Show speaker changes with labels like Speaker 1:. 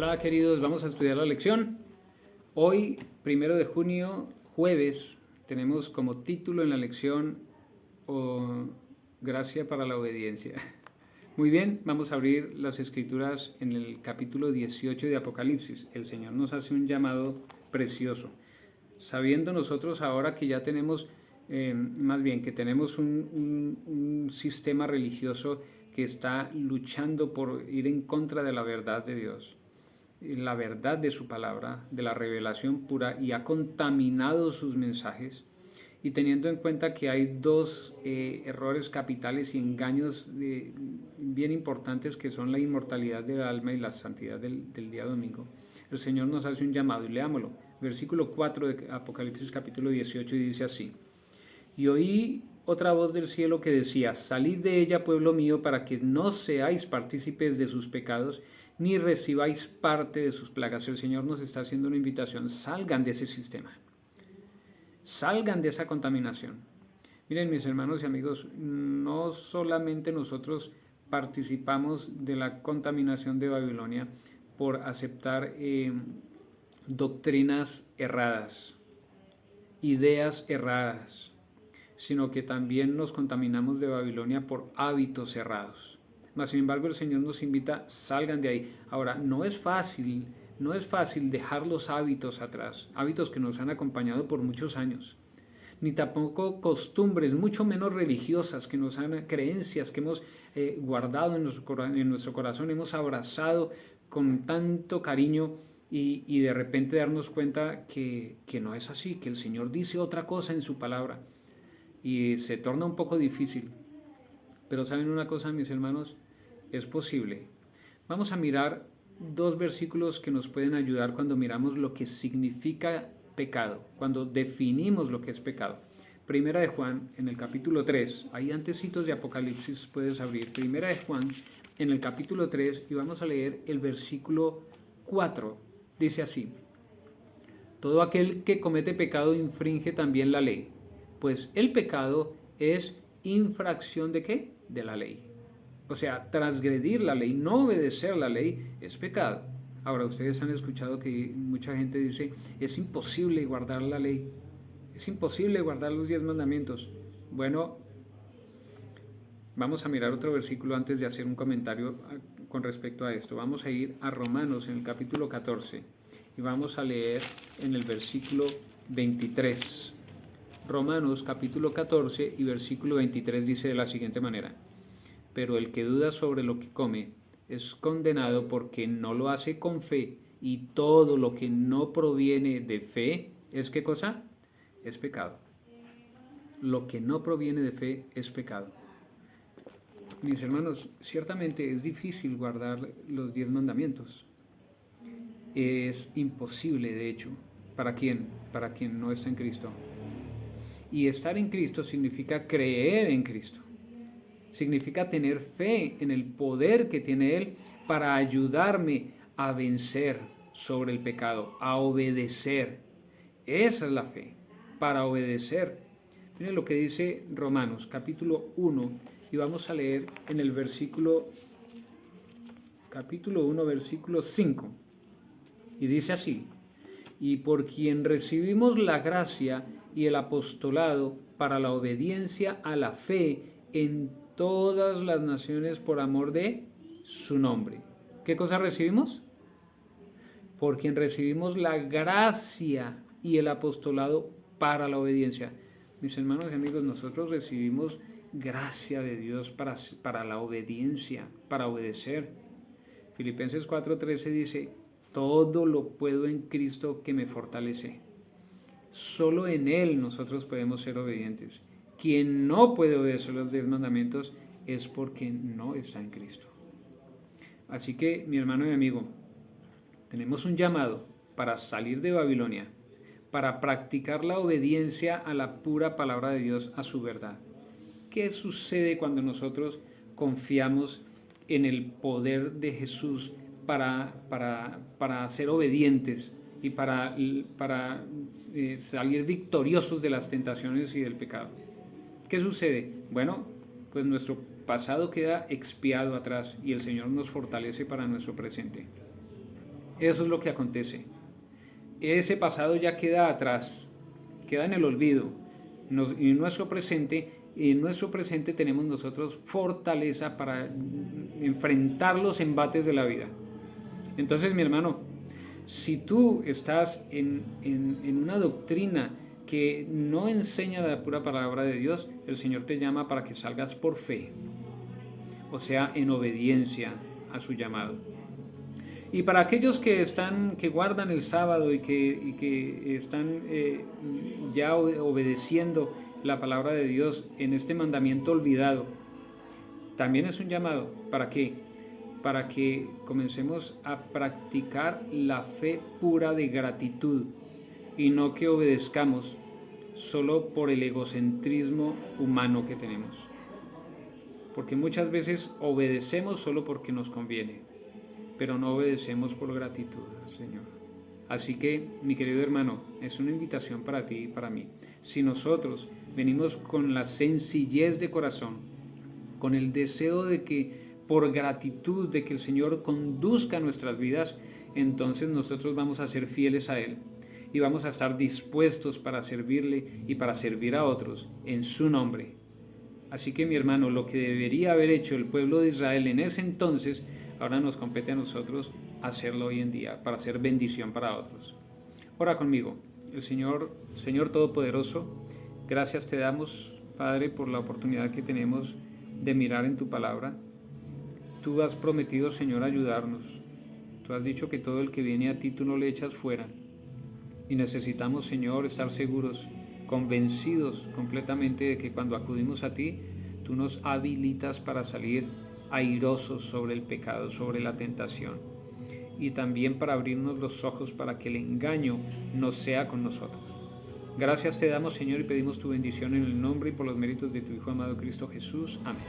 Speaker 1: Hola queridos, vamos a estudiar la lección. Hoy, 1 de junio, jueves, tenemos como título en la lección Gracia para la obediencia. Muy bien, vamos a abrir las escrituras en el capítulo 18 de Apocalipsis. El Señor nos hace un llamado precioso. Sabiendo nosotros ahora que ya tenemos, más bien que tenemos un sistema religioso que está luchando por ir en contra de la verdad de Dios, la verdad de su palabra, de la revelación pura, y ha contaminado sus mensajes, y teniendo en cuenta que hay dos errores capitales y engaños bien importantes, que son la inmortalidad del alma y la santidad del día domingo, el Señor nos hace un llamado, y leámoslo. Versículo 4 de Apocalipsis capítulo 18, y dice así: y oí otra voz del cielo que decía: salid de ella, pueblo mío, para que no seáis partícipes de sus pecados, ni recibáis parte de sus plagas. El Señor nos está haciendo una invitación: salgan de ese sistema, salgan de esa contaminación. Miren, mis hermanos y amigos, no solamente nosotros participamos de la contaminación de Babilonia por aceptar doctrinas erradas, ideas erradas, sino que también nos contaminamos de Babilonia por hábitos errados. Mas, sin embargo, el Señor nos invita: salgan de ahí. Ahora, no es fácil dejar los hábitos atrás, hábitos que nos han acompañado por muchos años, ni tampoco costumbres, mucho menos religiosas, que nos han, creencias que hemos guardado en nuestro corazón, hemos abrazado con tanto cariño, y de repente darnos cuenta que no es así, que el Señor dice otra cosa en su palabra, y se torna un poco difícil. Pero ¿saben una cosa, mis hermanos? Es posible. Vamos a mirar dos versículos que nos pueden ayudar cuando miramos lo que significa pecado, cuando definimos lo que es pecado. Primera de Juan, en el capítulo 3, ahí antecitos de Apocalipsis puedes abrir. Primera de Juan, en el capítulo 3, y vamos a leer el versículo 4. Dice así: todo aquel que comete pecado infringe también la ley, pues el pecado es infracción ¿de qué? De la ley. O sea, transgredir la ley, no obedecer la ley, es pecado. Ahora, ustedes han escuchado que mucha gente dice: es imposible guardar la ley, es imposible guardar los 10 mandamientos. Bueno, vamos a mirar otro versículo antes de hacer un comentario con respecto a esto. Vamos a ir a Romanos, en el capítulo 14, y vamos a leer en el versículo 23. Romanos capítulo 14 y versículo 23 dice de la siguiente manera: pero el que duda sobre lo que come es condenado, porque no lo hace con fe, y todo lo que no proviene de fe es ¿qué cosa? Es pecado. Lo que no proviene de fe es pecado. Mis hermanos, ciertamente es difícil guardar los 10 mandamientos. Es imposible, de hecho. ¿Para quién? Para quien no está en Cristo. Y estar en Cristo significa creer en Cristo. Significa tener fe en el poder que tiene Él para ayudarme a vencer sobre el pecado, a obedecer. Esa es la fe, para obedecer. Miren lo que dice Romanos capítulo 1, y vamos a leer en el capítulo 1, versículo 5. Y dice así: y por quien recibimos la gracia y el apostolado para la obediencia a la fe en todas las naciones por amor de su nombre. ¿Qué cosa recibimos? Por quien recibimos la gracia y el apostolado para la obediencia. Mis hermanos y amigos, nosotros recibimos gracia de Dios para la obediencia, para obedecer. Filipenses 4:13 dice: todo lo puedo en Cristo que me fortalece. Solo en Él nosotros podemos ser obedientes. Quien no puede obedecer los 10 mandamientos es porque no está en Cristo. Así que, mi hermano y amigo, tenemos un llamado para salir de Babilonia, para practicar la obediencia a la pura palabra de Dios, a su verdad. ¿Qué sucede cuando nosotros confiamos en el poder de Jesús para ser obedientes y para salir victoriosos de las tentaciones y del pecado? ¿Qué sucede? Bueno, pues nuestro pasado queda expiado atrás, y el Señor nos fortalece para nuestro presente. Eso es lo que acontece. Ese pasado ya queda atrás, queda en el olvido. Y en nuestro presente tenemos nosotros fortaleza para enfrentar los embates de la vida. Entonces, mi hermano, si tú estás en una doctrina que no enseña la pura palabra de Dios, el Señor te llama para que salgas por fe, o sea, en obediencia a su llamado. Y para aquellos que guardan el sábado y que están ya obedeciendo la palabra de Dios en este mandamiento olvidado, también es un llamado. ¿Para qué? Para que comencemos a practicar la fe pura de gratitud y no que obedezcamos solo por el egocentrismo humano que tenemos. Porque muchas veces obedecemos solo porque nos conviene, pero no obedecemos por gratitud, Señor. Así que, mi querido hermano, es una invitación para ti y para mí. Si nosotros venimos con la sencillez de corazón, con el deseo de que, por gratitud, de que el Señor conduzca nuestras vidas, entonces nosotros vamos a ser fieles a Él y vamos a estar dispuestos para servirle y para servir a otros en su nombre. Así que, mi hermano, lo que debería haber hecho el pueblo de Israel en ese entonces, ahora nos compete a nosotros hacerlo hoy en día, para hacer bendición para otros. Ora conmigo. El Señor Todopoderoso, gracias te damos, Padre, por la oportunidad que tenemos de mirar en tu palabra. Tú has prometido, Señor, ayudarnos. Tú has dicho que todo el que viene a ti tú no le echas fuera. Y necesitamos, Señor, estar seguros, convencidos completamente de que cuando acudimos a ti, tú nos habilitas para salir airosos sobre el pecado, sobre la tentación, y también para abrirnos los ojos para que el engaño no sea con nosotros. Gracias te damos, Señor, y pedimos tu bendición en el nombre y por los méritos de tu Hijo amado Cristo Jesús. Amén.